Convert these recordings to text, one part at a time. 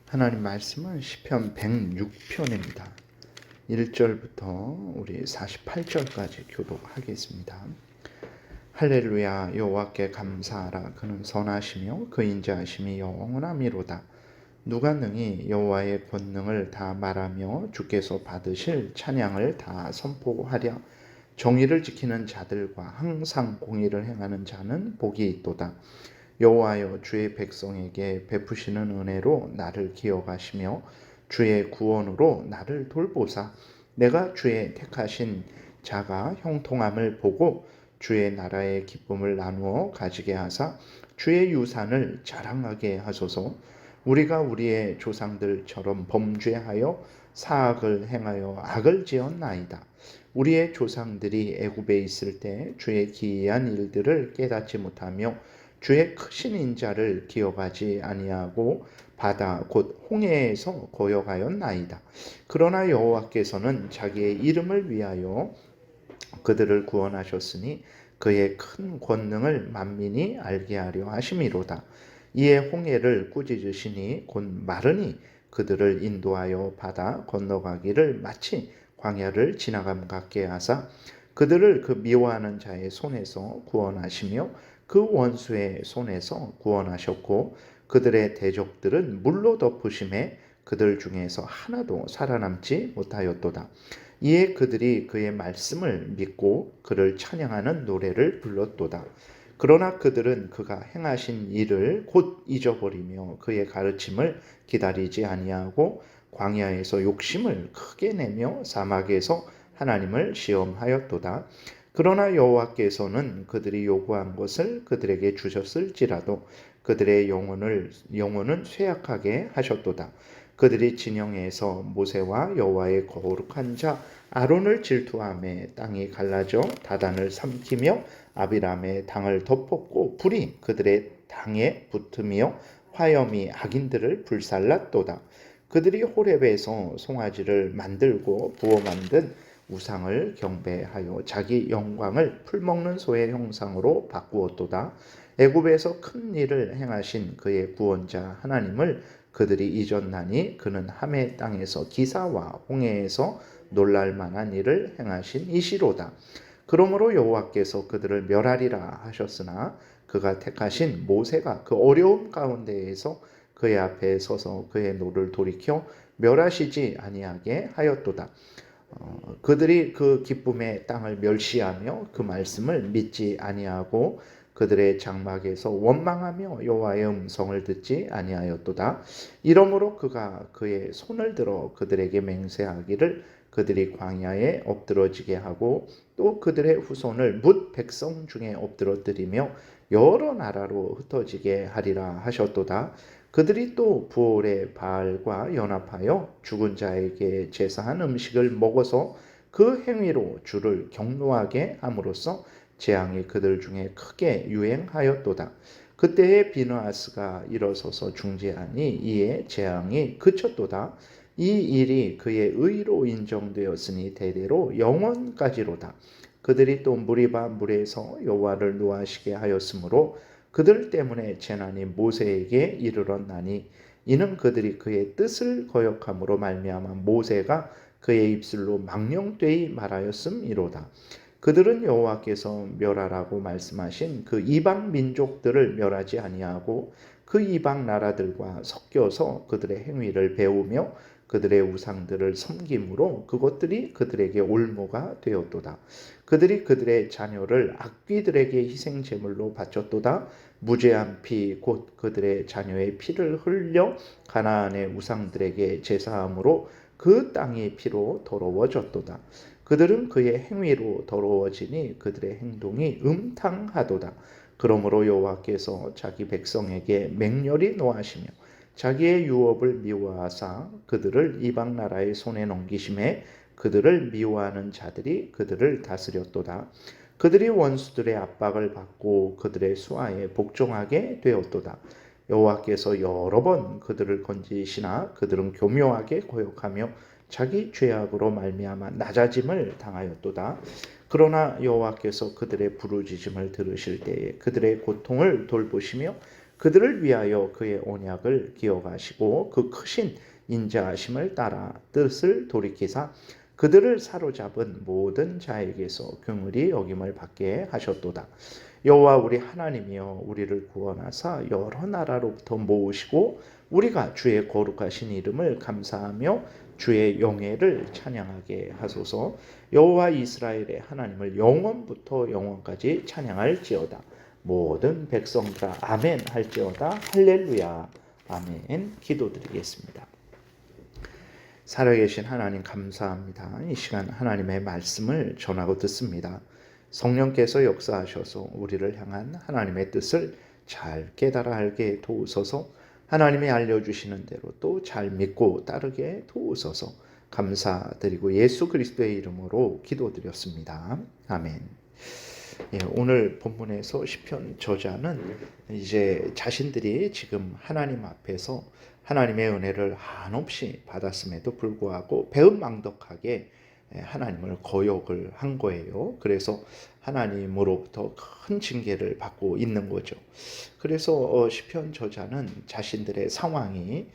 하나님 말씀은 시편 106편입니다. 1절부터 우리 48절까지 교독하겠습니다. 할렐루야. 여호와께 감사하라. 그는 선하시며 그 인자하심이 영원하미로다. 누가 능히 여호와의 권능을 다 말하며 주께서 받으실 찬양을 다 선포하랴. 정의를 지키는 자들과 항상 공의를 행하는 자는 복이 있도다. 여호와여, 주의 백성에게 베푸시는 은혜로 나를 기억하시며 주의 구원으로 나를 돌보사. 내가 주의 택하신 자가 형통함을 보고 주의 나라의 기쁨을 나누어 가지게 하사 주의 유산을 자랑하게 하소서. 우리가 우리의 조상들처럼 범죄하여 사악을 행하여 악을 지었나이다. 우리의 조상들이 애굽에 있을 때 주의 기이한 일들을 깨닫지 못하며 주의 크신 인자를 기억하지 아니하고 바다 곧 홍해에서 거역하였나이다. 그러나 여호와께서는 자기의 이름을 위하여 그들을 구원하셨으니 그의 큰 권능을 만민이 알게 하려 하심이로다. 이에 홍해를 꾸짖으시니 곧 마르니 그들을 인도하여 바다 건너가기를 마치 광야를 지나감 같게 하사 그들을 그 미워하는 자의 손에서 구원하시며 그 원수의 손에서 구원하셨고 그들의 대적들은 물로 덮으심에 그들 중에서 하나도 살아남지 못하였도다. 이에 그들이 그의 말씀을 믿고 그를 찬양하는 노래를 불렀도다. 그러나 그들은 그가 행하신 일을 곧 잊어버리며 그의 가르침을 기다리지 아니하고 광야에서 욕심을 크게 내며 사막에서 하나님을 시험하였도다. 그러나 여호와께서는 그들이 요구한 것을 그들에게 주셨을지라도 그들의 영혼은 쇠약하게 하셨도다. 그들이 진영에서 모세와 여호와의 거룩한 자 아론을 질투하며 땅이 갈라져 다단을 삼키며 아비람의 당을 덮었고 불이 그들의 당에 붙으며 화염이 악인들을 불살랐도다. 그들이 호렙에서 송아지를 만들고 부어 만든 우상을 경배하여 자기 영광을 풀먹는 소의 형상으로 바꾸었도다. 애굽에서 큰 일을 행하신 그의 구원자 하나님을 그들이 잊었나니 그는 함의 땅에서 기사와 홍해에서 놀랄 만한 일을 행하신 이시로다. 그러므로 여호와께서 그들을 멸하리라 하셨으나 그가 택하신 모세가 그 어려움 가운데에서 그의 앞에 서서 그의 노를 돌이켜 멸하시지 아니하게 하였도다. 그들이 그 기쁨의 땅을 멸시하며 그 말씀을 믿지 아니하고 그들의 장막에서 원망하며 여호와의 음성을 듣지 아니하였도다. 이러므로 그가 그의 손을 들어 그들에게 맹세하기를 그들이 광야에 엎드러지게 하고 또 그들의 후손을 뭇 백성 중에 엎드러뜨리며 여러 나라로 흩어지게 하리라 하셨도다. 그들이 또 부올의 바알과 연합하여 죽은 자에게 제사한 음식을 먹어서 그 행위로 주를 경노하게 함으로써 재앙이 그들 중에 크게 유행하였도다. 그때에 비느하스가 일어서서 중재하니 이에 재앙이 그쳤도다. 이 일이 그의 의로 인정되었으니 대대로 영원까지로다. 그들이 또 무리바 물에서 여호와를 노하시게 하였으므로 그들 때문에 재난이 모세에게 이르렀나니 이는 그들이 그의 뜻을 거역함으로 말미암아 모세가 그의 입술로 망령되이 말하였음이로다. 그들은 여호와께서 멸하라고 말씀하신 그 이방 민족들을 멸하지 아니하고 그 이방 나라들과 섞여서 그들의 행위를 배우며 그들의 우상들을 섬김으로 그것들이 그들에게 올무가 되었도다. 그들이 그들의 자녀를 악귀들에게 희생 제물로 바쳤도다. 무죄한 피 곧 그들의 자녀의 피를 흘려 가나안의 우상들에게 제사함으로 그 땅이 피로 더러워졌도다. 그들은 그의 행위로 더러워지니 그들의 행동이 음탕하도다. 그러므로 여호와께서 자기 백성에게 맹렬히 노하시며 자기의 유업을 미워하사 그들을 이방 나라의 손에 넘기심에 그들을 미워하는 자들이 그들을 다스렸도다. 그들이 원수들의 압박을 받고 그들의 수하에 복종하게 되었도다. 여호와께서 여러 번 그들을 건지시나 그들은 교묘하게 거역하며 자기 죄악으로 말미암아 낮아짐을 당하였도다. 그러나 여호와께서 그들의 부르짖음을 들으실 때에 그들의 고통을 돌보시며 그들을 위하여 그의 언약을 기억하시고 그 크신 인자하심을 따라 뜻을 돌이키사 그들을 사로잡은 모든 자에게서 긍휼히 여김을 받게 하셨도다. 여호와 우리 하나님이여 우리를 구원하사 여러 나라로부터 모으시고 우리가 주의 거룩하신 이름을 감사하며 주의 영예를 찬양하게 하소서. 여호와 이스라엘의 하나님을 영원부터 영원까지 찬양할지어다. 모든 백성들아 아멘 할지어다. 할렐루야 아멘. 기도드리겠습니다. 살아계신 하나님 감사합니다. 이 시간 하나님의 말씀을 전하고 듣습니다. 성령께서 역사하셔서 우리를 향한 하나님의 뜻을 잘 깨달아 알게 도우소서. 하나님이 알려주시는 대로 또 잘 믿고 따르게 도우소서. 감사드리고 예수 그리스도의 이름으로 기도드렸습니다. 아멘. 예, 오늘 본문에서 시편 저자는 이제 자신들이 지금 하나님 앞에서 하나님의 은혜를 한없이 받았음에도 불구하고 배은망덕하게 하나님을 거역을 한 거예요. 그래서 하나님으로부터 큰 징계를 받고 있는 거죠. 그래서 시편 저자는 자신들의 상황이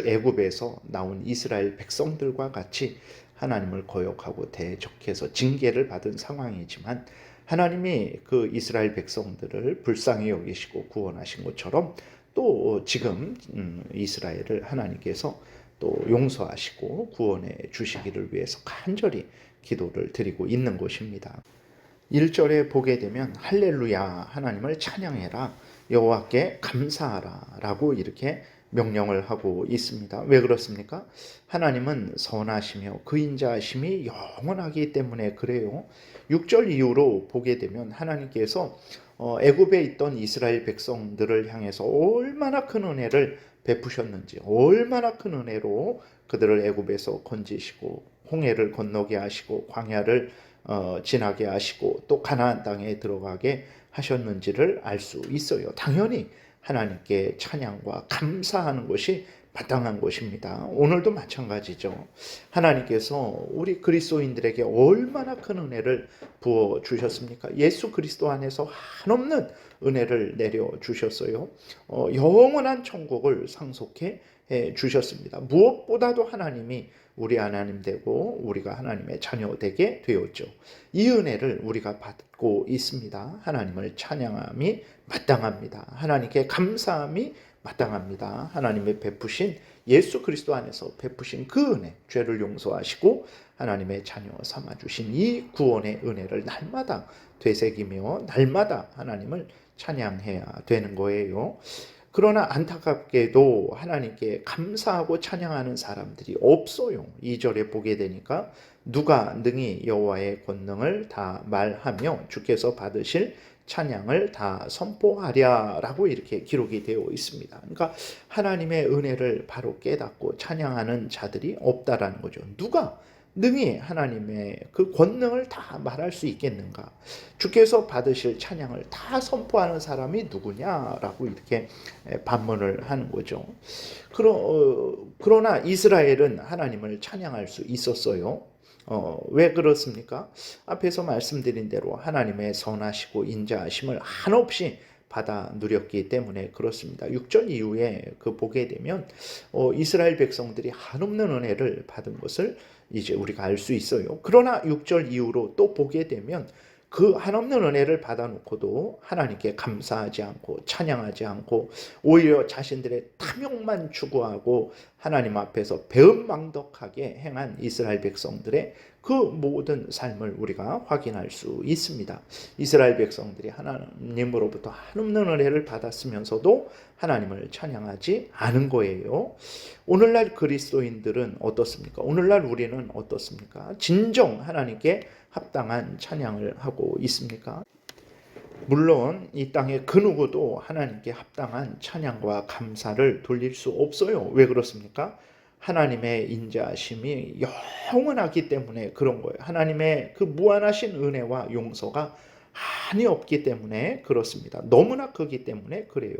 애굽에서 나온 이스라엘 백성들과 같이 하나님을 거역하고 대적해서 징계를 받은 상황이지만 하나님이 그 이스라엘 백성들을 불쌍히 여기시고 구원하신 것처럼 또 지금 이스라엘을 하나님께서 또 용서하시고 구원해 주시기를 위해서 간절히 기도를 드리고 있는 것입니다. 1절에 보게 되면 할렐루야 하나님을 찬양해라 여호와께 감사하라 라고 이렇게 명령을 하고 있습니다. 왜 그렇습니까? 하나님은 선하시며 그 인자하심이 영원하기 때문에 그래요. 6절 이후로 보게 되면 하나님께서 애굽에 있던 이스라엘 백성들을 향해서 얼마나 큰 은혜를 베푸셨는지, 얼마나 큰 은혜로 그들을 애굽에서 건지시고 홍해를 건너게 하시고 광야를 지나게 하시고 또 가나안 땅에 들어가게 하셨는지를 알 수 있어요. 당연히 하나님께 찬양과 감사하는 것이 마땅한 것입니다. 오늘도 마찬가지죠. 하나님께서 우리 그리스도인들에게 얼마나 큰 은혜를 부어 주셨습니까? 예수 그리스도 안에서 한없는 은혜를 내려 주셨어요. 영원한 천국을 상속해 주셨습니다. 무엇보다도 하나님이 우리 하나님 되고 우리가 하나님의 자녀 되게 되었죠. 이 은혜를 우리가 받고 있습니다. 하나님을 찬양함이 마땅합니다. 하나님께 감사함이 마땅합니다. 하나님의 베푸신 예수 그리스도 안에서 베푸신 그 은혜, 죄를 용서하시고 하나님의 자녀 삼아주신 이 구원의 은혜를 날마다 되새기며 날마다 하나님을 찬양해야 되는 거예요. 그러나 안타깝게도 하나님께 감사하고 찬양하는 사람들이 없어요. 2절에 보게 되니까 누가 능히 여호와의 권능을 다 말하며 주께서 받으실 찬양을 다 선포하랴라고 이렇게 기록이 되어 있습니다. 그러니까 하나님의 은혜를 바로 깨닫고 찬양하는 자들이 없다라는 거죠. 누가 능히 하나님의 그 권능을 다 말할 수 있겠는가? 주께서 받으실 찬양을 다 선포하는 사람이 누구냐라고 이렇게 반문을 하는 거죠. 그러나 이스라엘은 하나님을 찬양할 수 있었어요. 왜 그렇습니까? 앞에서 말씀드린 대로 하나님의 선하시고 인자하심을 한없이 받아 누렸기 때문에 그렇습니다. 6절 이후에 보게 되면 이스라엘 백성들이 한없는 은혜를 받은 것을 이제 우리가 알 수 있어요. 그러나 6절 이후로 또 보게 되면 그 한없는 은혜를 받아놓고도 하나님께 감사하지 않고 찬양하지 않고 오히려 자신들의 탐욕만 추구하고 하나님 앞에서 배은망덕하게 행한 이스라엘 백성들의 그 모든 삶을 우리가 확인할 수 있습니다. 이스라엘 백성들이 하나님으로부터 한없는 은혜를 받았으면서도 하나님을 찬양하지 않은 거예요. 오늘날 그리스도인들은 어떻습니까? 오늘날 우리는 어떻습니까? 진정 하나님께 합당한 찬양을 하고 있습니까? 물론 이 땅의 그 누구도 하나님께 합당한 찬양과 감사를 돌릴 수 없어요. 왜 그렇습니까? 하나님의 인자하심이 영원하기 때문에 그런 거예요. 하나님의 그 무한하신 은혜와 용서가 한이 없기 때문에 그렇습니다. 너무나 크기 때문에 그래요.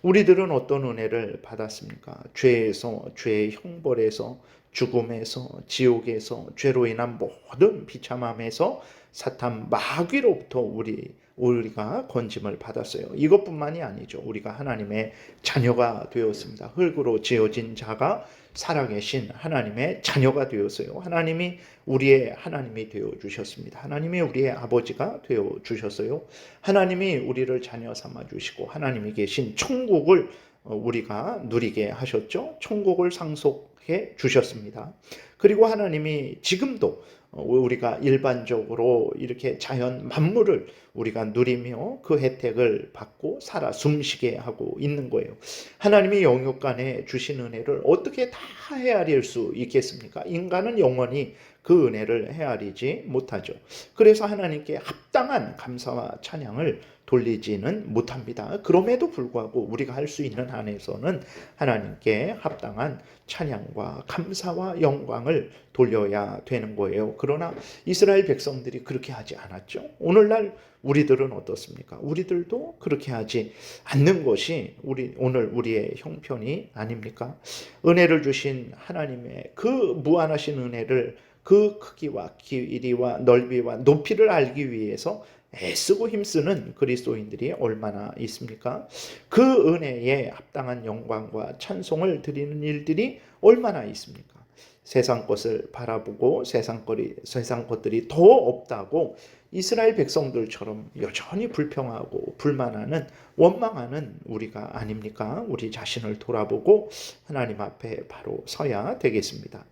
우리들은 어떤 은혜를 받았습니까? 죄에서, 죄의 형벌에서, 죽음에서, 지옥에서, 죄로 인한 모든 비참함에서, 사탄 마귀로부터 우리 우리가 건짐을 받았어요. 이것뿐만이 아니죠. 우리가 하나님의 자녀가 되었습니다. 흙으로 지어진 자가 살아계신 하나님의 자녀가 되었어요. 하나님이 우리의 하나님이 되어 주셨습니다. 하나님이 우리의 아버지가 되어 주셨어요. 하나님이 우리를 자녀 삼아 주시고 하나님이 계신 천국을 우리가 누리게 하셨죠. 천국을 상속해 주셨습니다. 그리고 하나님이 지금도 우리가 일반적으로 이렇게 자연 만물을 우리가 누리며 그 혜택을 받고 살아 숨쉬게 하고 있는 거예요. 하나님이 영육간에 주신 은혜를 어떻게 다 헤아릴 수 있겠습니까? 인간은 영원히 그 은혜를 헤아리지 못하죠. 그래서 하나님께 합당한 감사와 찬양을 돌리지는 못합니다. 그럼에도 불구하고 우리가 할 수 있는 한에서는 하나님께 합당한 찬양과 감사와 영광을 돌려야 되는 거예요. 그러나 이스라엘 백성들이 그렇게 하지 않았죠. 오늘날 우리들은 어떻습니까? 우리들도 그렇게 하지 않는 것이 오늘 우리의 형편이 아닙니까? 은혜를 주신 하나님의 그 무한하신 은혜를 그 크기와 길이와 넓이와 높이를 알기 위해서 애쓰고 힘쓰는 그리스도인들이 얼마나 있습니까? 그 은혜에 합당한 영광과 찬송을 드리는 일들이 얼마나 있습니까? 세상 것을 바라보고 세상 것들이 더 없다고 이스라엘 백성들처럼 여전히 불평하고 불만하는 원망하는 우리가 아닙니까? 우리 자신을 돌아보고 하나님 앞에 바로 서야 되겠습니다.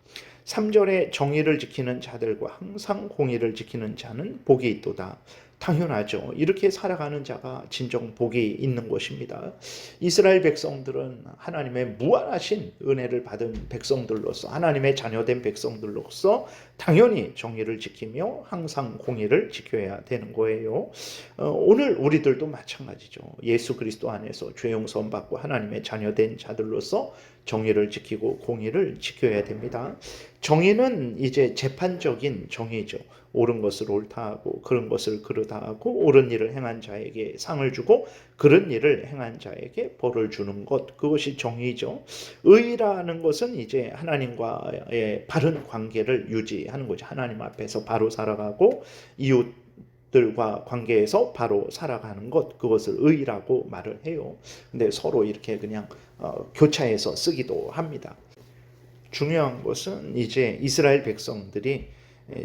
3절에 정의를 지키는 자들과 항상 공의를 지키는 자는 복이 있도다. 당연하죠. 이렇게 살아가는 자가 진정 복이 있는 것입니다. 이스라엘 백성들은 하나님의 무한하신 은혜를 받은 백성들로서 하나님의 자녀된 백성들로서 당연히 정의를 지키며 항상 공의를 지켜야 되는 거예요. 오늘 우리들도 마찬가지죠. 예수 그리스도 안에서 죄 용서 받고 하나님의 자녀된 자들로서 정의를 지키고 공의를 지켜야 됩니다. 정의는 이제 재판적인 정의죠. 옳은 것을 옳다 하고 그른 것을 그르다 하고 옳은 일을 행한 자에게 상을 주고 그른 일을 행한 자에게 벌을 주는 것, 그것이 정의죠. 의라는 것은 이제 하나님과의 바른 관계를 유지하는 거죠. 하나님 앞에서 바로 살아가고 이웃들과 관계에서 바로 살아가는 것, 그것을 의라고 말을 해요. 근데 서로 이렇게 그냥 교차해서 쓰기도 합니다. 중요한 것은 이제 이스라엘 백성들이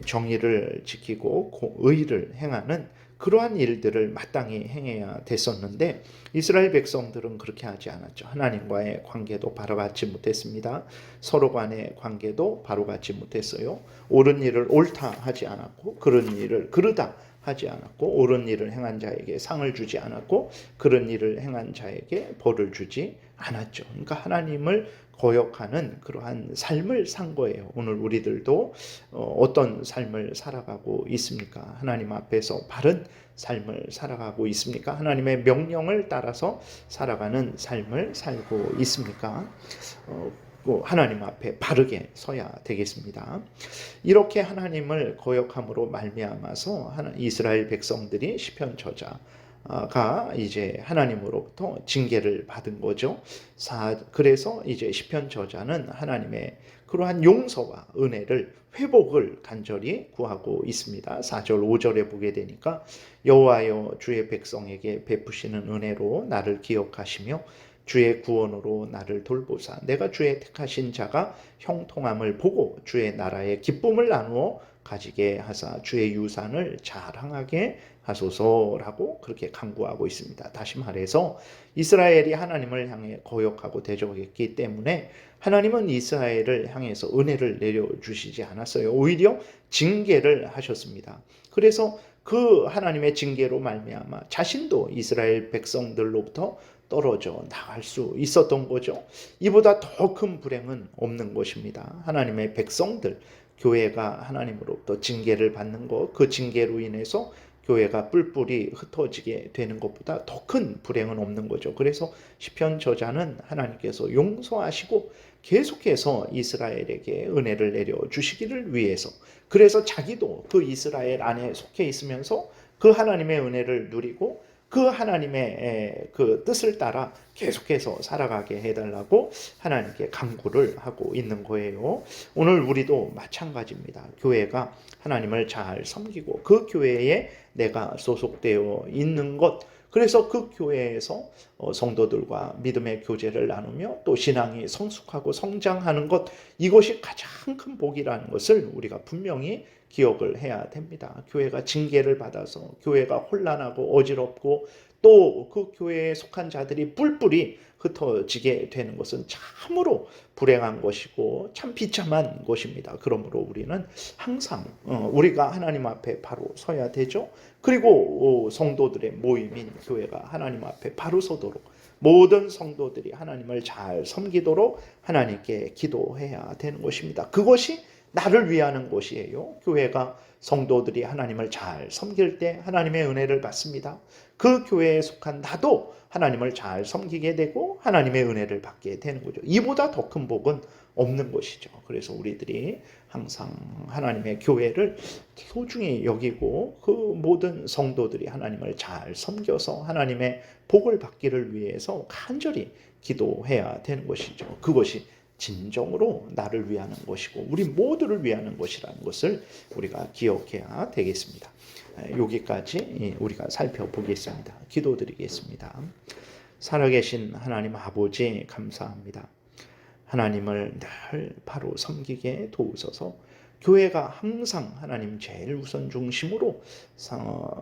정의를 지키고 의를 행하는 그러한 일들을 마땅히 행해야 됐었는데 이스라엘 백성들은 그렇게 하지 않았죠. 하나님과의 관계도 바로잡지 못했습니다. 서로 간의 관계도 바로잡지 못했어요. 옳은 일을 옳다 하지 않았고 그런 일을 그르다 하지 않았고 옳은 일을 행한 자에게 상을 주지 않았고 그런 일을 행한 자에게 벌을 주지 않았죠. 그러니까 하나님을 거역하는 그러한 삶을 산 거예요. 오늘 우리들도 어떤 삶을 살아가고 있습니까? 하나님 앞에서 바른 삶을 살아가고 있습니까? 하나님의 명령을 따라서 살아가는 삶을 살고 있습니까? 하나님 앞에 바르게 서야 되겠습니다. 이렇게 하나님을 거역함으로 말미암아서 이스라엘 백성들이 시편 저자가 이제 하나님으로부터 징계를 받은 거죠. 그래서 이제 시편 저자는 하나님의 그러한 용서와 은혜를 회복을 간절히 구하고 있습니다. 4절 5절에 보게 되니까 여호와여 주의 백성에게 베푸시는 은혜로 나를 기억하시며 주의 구원으로 나를 돌보사 내가 주의 택하신 자가 형통함을 보고 주의 나라의 기쁨을 나누어 가지게 하사 주의 유산을 자랑하게 하소서라고 그렇게 간구하고 있습니다. 다시 말해서 이스라엘이 하나님을 향해 거역하고 대적했기 때문에 하나님은 이스라엘을 향해서 은혜를 내려주시지 않았어요. 오히려 징계를 하셨습니다. 그래서 그 하나님의 징계로 말미암아 자신도 이스라엘 백성들로부터 떨어져 나갈 수 있었던 거죠. 이보다 더 큰 불행은 없는 것입니다. 하나님의 백성들, 교회가 하나님으로부터 징계를 받는 것, 그 징계로 인해서 교회가 뿔뿔이 흩어지게 되는 것보다 더 큰 불행은 없는 거죠. 그래서 시편 저자는 하나님께서 용서하시고 계속해서 이스라엘에게 은혜를 내려주시기를 위해서, 그래서 자기도 그 이스라엘 안에 속해 있으면서 그 하나님의 은혜를 누리고 그 하나님의 그 뜻을 따라 계속해서 살아가게 해달라고 하나님께 간구를 하고 있는 거예요. 오늘 우리도 마찬가지입니다. 교회가 하나님을 잘 섬기고 그 교회에 내가 소속되어 있는 것, 그래서 그 교회에서 성도들과 믿음의 교제를 나누며 또 신앙이 성숙하고 성장하는 것, 이것이 가장 큰 복이라는 것을 우리가 분명히 기억을 해야 됩니다. 교회가 징계를 받아서 교회가 혼란하고 어지럽고 또 그 교회에 속한 자들이 뿔뿔이 흩어지게 되는 것은 참으로 불행한 것이고 참 비참한 것입니다. 그러므로 우리는 항상 우리가 하나님 앞에 바로 서야 되죠. 그리고 성도들의 모임인 교회가 하나님 앞에 바로 서도록, 모든 성도들이 하나님을 잘 섬기도록 하나님께 기도해야 되는 것입니다. 그것이 나를 위하는 것이에요. 교회가 성도들이 하나님을 잘 섬길 때 하나님의 은혜를 받습니다. 그 교회에 속한 나도 하나님을 잘 섬기게 되고 하나님의 은혜를 받게 되는 거죠. 이보다 더 큰 복은 없는 것이죠. 그래서 우리들이 항상 하나님의 교회를 소중히 여기고 그 모든 성도들이 하나님을 잘 섬겨서 하나님의 복을 받기를 위해서 간절히 기도해야 되는 것이죠. 그것이 진정으로 나를 위하는 것이고 우리 모두를 위하는 것이라는 것을 우리가 기억해야 되겠습니다. 여기까지 우리가 살펴보겠습니다. 기도드리겠습니다. 살아계신 하나님 아버지 감사합니다. 하나님을 늘 바로 섬기게 도우소서. 교회가 항상 하나님 제일 우선 중심으로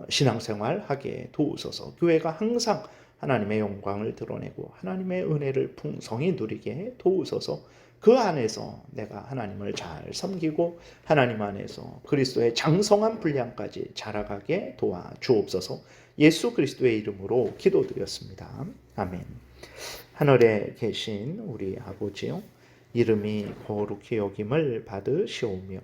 신앙생활하게 도우소서. 교회가 항상 하나님의 영광을 드러내고 하나님의 은혜를 풍성히 누리게 도우소서. 그 안에서 내가 하나님을 잘 섬기고 하나님 안에서 그리스도의 장성한 분량까지 자라가게 도와주옵소서. 예수 그리스도의 이름으로 기도드렸습니다. 아멘. 하늘에 계신 우리 아버지요, 이름이 거룩히 여김을 받으시오며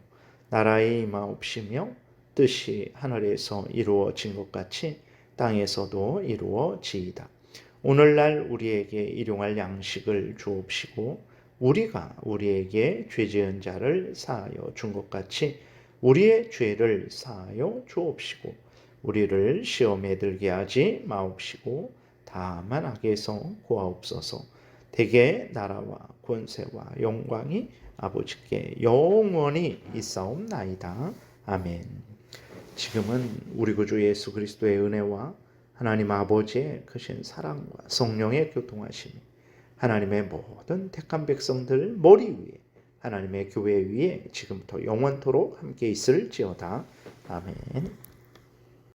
나라의 임하옵시며 뜻이 하늘에서 이루어진 것 같이 땅에서도 이루어지이다. 오늘날 우리에게 일용할 양식을 주옵시고 우리가 우리에게 죄 지은 자를 사하여 준 것 같이 우리의 죄를 사하여 주옵시고 우리를 시험에 들게 하지 마옵시고 다만 악에서 구하옵소서. 대개 나라와 권세와 영광이 아버지께 영원히 있사옵나이다. 아멘. 지금은 우리 구주 예수 그리스도의 은혜와 하나님 아버지의 크신 사랑과 성령의 교통하심이 하나님의 모든 택한 백성들 머리 위에 하나님의 교회 위에 지금부터 영원토록 함께 있을지어다. 아멘.